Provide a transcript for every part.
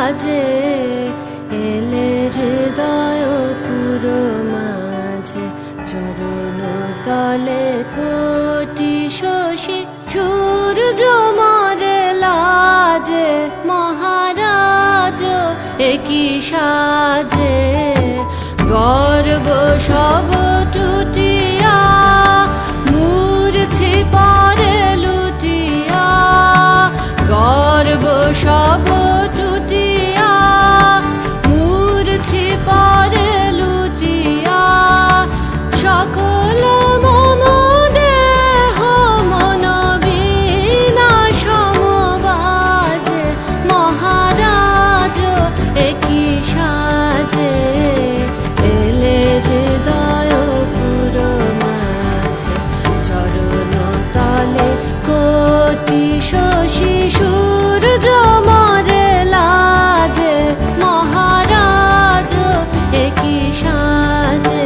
সাজে এলে হৃদয় পুরো মাঝে চরণ তলে কোটি শশী সূর্য মরে লাজে মহারাজ একই সাজে গর্ব সব টুটিয়া মূর্ছি পরে লুটিয়া গর্ব সব টুটিয়া মূর্ছি পরে লুটিয়া সকল মম দেহ মন বিনা সমবাজে মহারাজ একই সাজে এলে হৃদয় পুরো মাঝে চরণ তলে কোটি শশী সূর্য মরে লাজে মহারাজ একই সাজে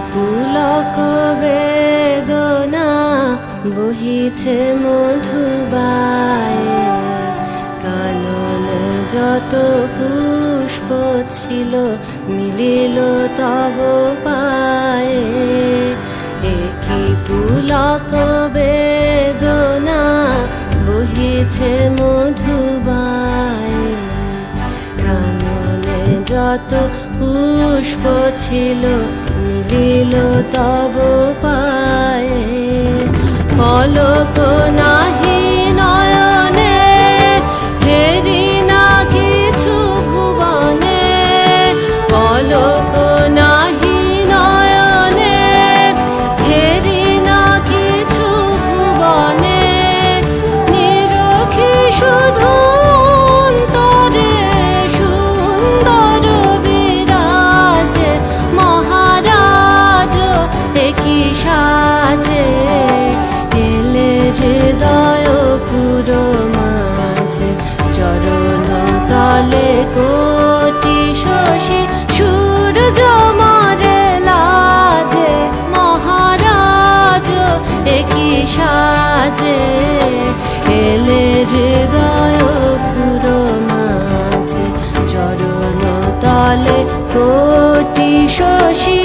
পুলক বেদনা বহিছে মধুবায়ে কাননে যত পুষ্প ছিল মিলিল তব পায়ে একই পুলক বেদনা বহিছে মধুবায়ে কাননে যত পুষ্প ছিল মিলিল তব পায়ে পলক নাহি নয়নে হেরি না কিছু ভুবনে পলক নাহি নয়নে হেরি না কিছু ভুবনে নিরখি শুধু অন্তরে সুন্দর বিরাজে মহারাজ একই সাজে এলে হৃদয় পুরো মাঝে চরণ তলে কোটি শশী সূর্য মরে লাজে মহারাজ একই সাজে এলে হৃদয় পুরো মাঝে চরণ তলে কোটি শশী